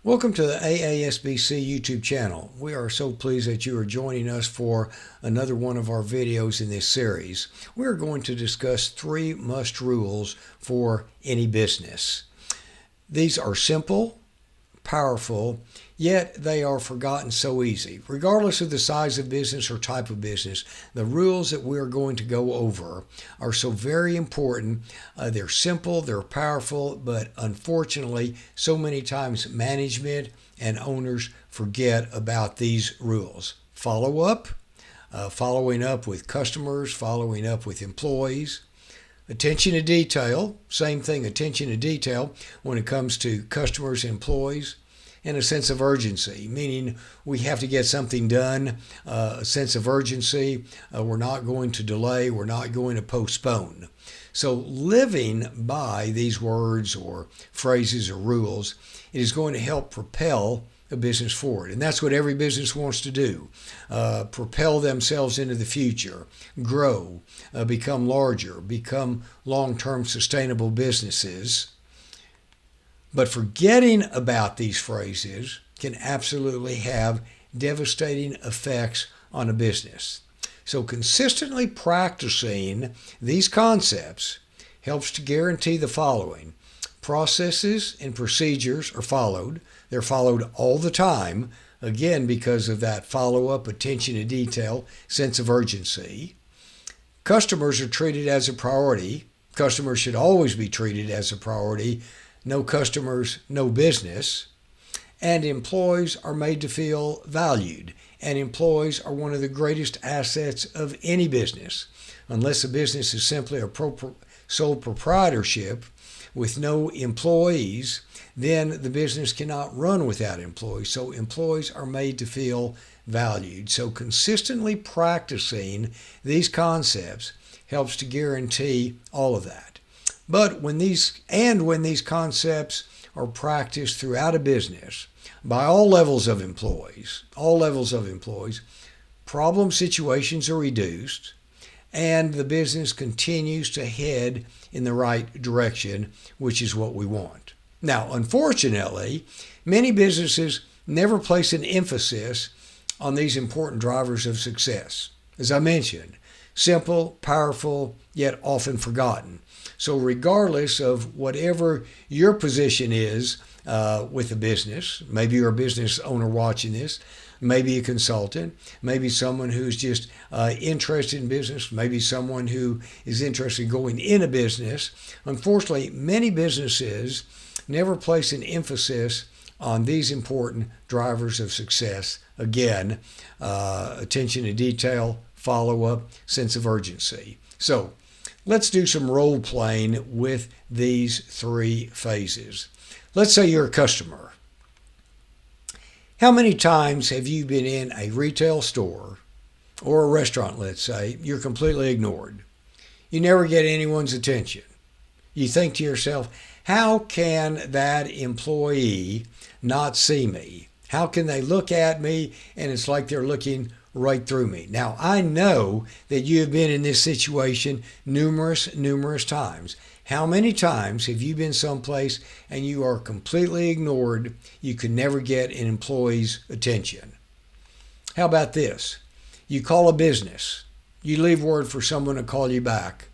Welcome to the AASBC YouTube channel. We are so pleased that you are joining us for another one of our videos in this series. We are going to discuss 3 must rules for any business. These are simple, powerful, yet they are forgotten so easy. Regardless of the size of business or type of business, the rules that we're going to go over are so very important. They're simple, they're powerful, but unfortunately, so many times management and owners forget about these rules. Follow up, following up with customers, following up with employees. Attention to detail, same thing, attention to detail when it comes to customers, employees, and a sense of urgency, meaning we have to get something done, a sense of urgency. We're not going to delay, we're not going to postpone. So living by these words or phrases or rules, it is going to help propel a business forward. And that's what every business wants to do. Propel themselves into the future, grow, become larger, become long-term sustainable businesses. But forgetting about these phrases can absolutely have devastating effects on a business. So consistently practicing these concepts helps to guarantee the following. Processes and procedures are followed. They're followed all the time, again, because of that follow-up, attention to detail, sense of urgency. Customers are treated as a priority. Customers should always be treated as a priority. No customers, no business. And employees are made to feel valued. And employees are one of the greatest assets of any business. Unless a business is simply a sole proprietorship with no employees, then the business cannot run without employees. So employees are made to feel valued. So consistently practicing these concepts helps to guarantee all of that. But when these concepts are practiced throughout a business by all levels of employees, problem situations are reduced and the business continues to head in the right direction, which is what we want. Now, unfortunately, many businesses never place an emphasis on these important drivers of success. As I mentioned, simple, powerful, yet often forgotten. So regardless of whatever your position is with a business, maybe you're a business owner watching this, maybe a consultant, maybe someone who's just interested in business, maybe someone who is interested in going in a business. Unfortunately, many businesses never place an emphasis on these important drivers of success. Again, attention to detail, follow-up, sense of urgency. So let's do some role playing with these 3 phases. Let's say you're a customer. How many times have you been in a retail store or a restaurant, let's say, you're completely ignored? You never get anyone's attention. You think to yourself, how can that employee not see me? How can they look at me and it's like they're looking right through me? Now, I know that you have been in this situation numerous times. How many times have you been someplace and you are completely ignored? You can never get an employee's attention. How about this? You call a business. You leave word for someone to call you back,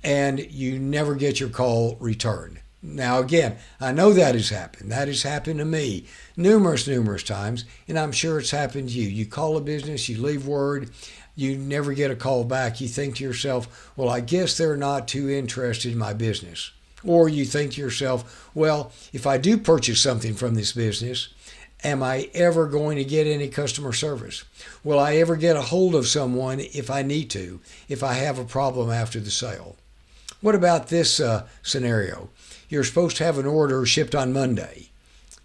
and you never get your call returned. Now, again, I know that has happened. That has happened to me numerous times, and I'm sure it's happened to you. You call a business, you leave word, you never get a call back. You think to yourself, well, I guess they're not too interested in my business. Or you think to yourself, well, if I do purchase something from this business, am I ever going to get any customer service? Will I ever get a hold of someone if I need to, if I have a problem after the sale? What about this scenario? You're supposed to have an order shipped on Monday,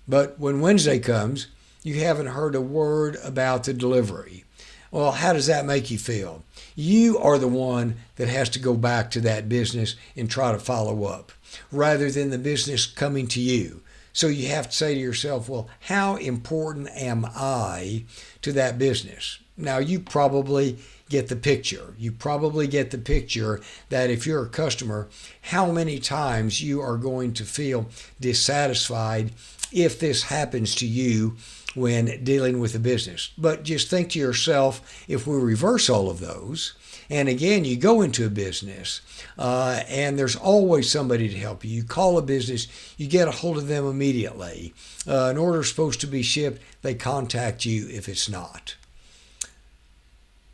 but when Wednesday comes, you haven't heard a word about the delivery. Well, how does that make you feel? You are the one that has to go back to that business and try to follow up, rather than the business coming to you. So you have to say to yourself, well, how important am I to that business? Now, you probably get the picture. You probably get the picture that if you're a customer, how many times you are going to feel dissatisfied if this happens to you when dealing with a business. But just think to yourself, if we reverse all of those, and again, you go into a business and there's always somebody to help you. You call a business, you get a hold of them immediately. An order's supposed to be shipped, they contact you if it's not.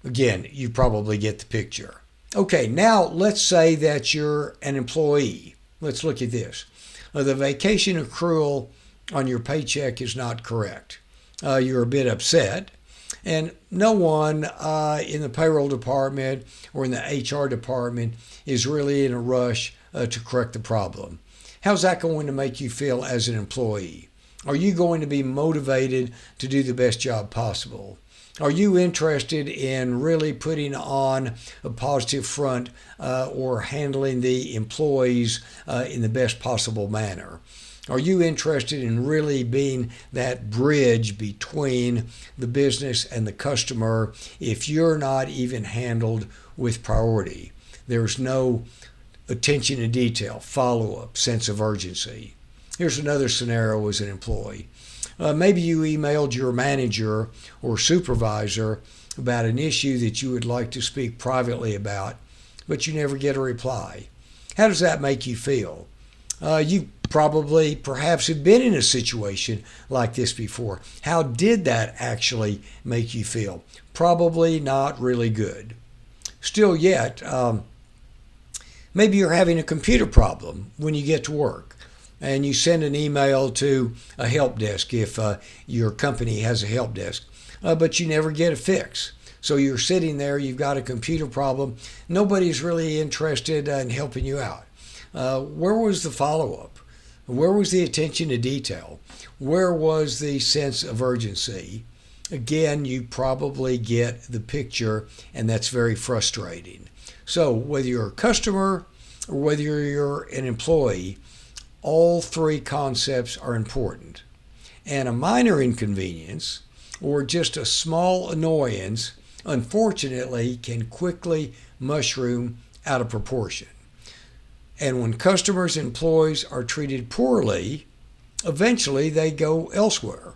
Again, you probably get the picture. Okay, now let's say that you're an employee. Let's look at this. The vacation accrual on your paycheck is not correct. You're a bit upset, and no one in the payroll department or in the HR department is really in a rush to correct the problem. How's that going to make you feel as an employee? Are you going to be motivated to do the best job possible? Are you interested in really putting on a positive front or handling the employees in the best possible manner? Are you interested in really being that bridge between the business and the customer if you're not even handled with priority? There's no attention to detail, follow-up, sense of urgency. Here's another scenario as an employee. Maybe you emailed your manager or supervisor about an issue that you would like to speak privately about, but you never get a reply. How does that make you feel? You probably perhaps have been in a situation like this before. How did that actually make you feel? Probably not really good. Still yet, maybe you're having a computer problem when you get to work, and you send an email to a help desk if your company has a help desk, but you never get a fix. So you're sitting there, you've got a computer problem, nobody's really interested in helping you out. Where was the follow-up? Where was the attention to detail? Where was the sense of urgency? Again, you probably get the picture, and that's very frustrating. So whether you're a customer or whether you're an employee, all three concepts are important. And a minor inconvenience or just a small annoyance, unfortunately, can quickly mushroom out of proportion. And when customers and employees are treated poorly, eventually they go elsewhere.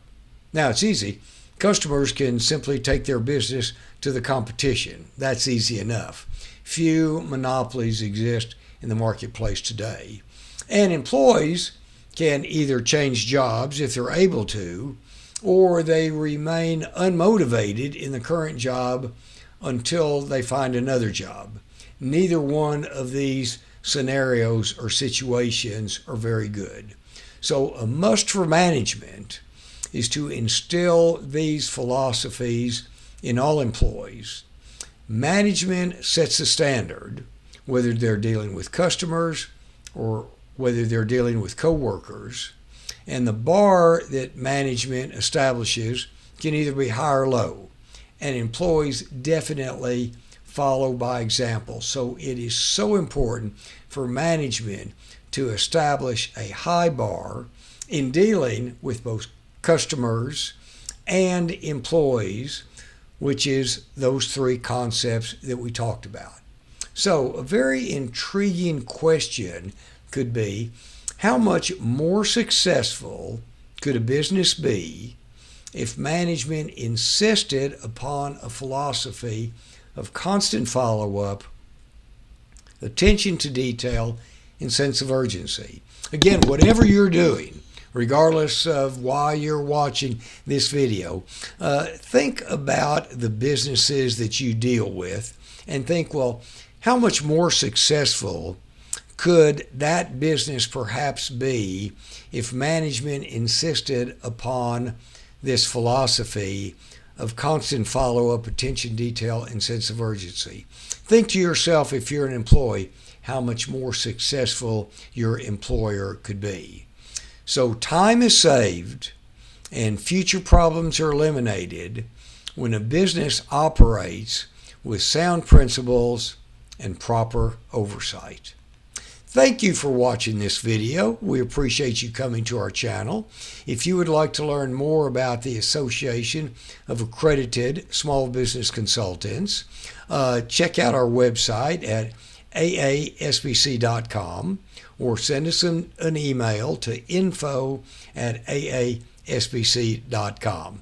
Now, it's easy. Customers can simply take their business to the competition. That's easy enough. Few monopolies exist in the marketplace today. And employees can either change jobs if they're able to, or they remain unmotivated in the current job until they find another job. Neither one of these scenarios or situations are very good. So a must for management is to instill these philosophies in all employees. Management sets the standard, whether they're dealing with customers or whether they're dealing with coworkers, and the bar that management establishes can either be high or low, and employees definitely follow by example. So it is so important for management to establish a high bar in dealing with both customers and employees, which is those three concepts that we talked about. So a very intriguing question could be, how much more successful could a business be if management insisted upon a philosophy of constant follow-up, attention to detail, and sense of urgency? Again, whatever you're doing, regardless of why you're watching this video, think about the businesses that you deal with and think, well, how much more successful could that business perhaps be if management insisted upon this philosophy of constant follow-up, attention, detail, and sense of urgency? Think to yourself, if you're an employee, how much more successful your employer could be. So time is saved and future problems are eliminated when a business operates with sound principles and proper oversight. Thank you for watching this video. We appreciate you coming to our channel. If you would like to learn more about the Association of Accredited Small Business Consultants, check out our website at aasbc.com or send us an email to info@aasbc.com.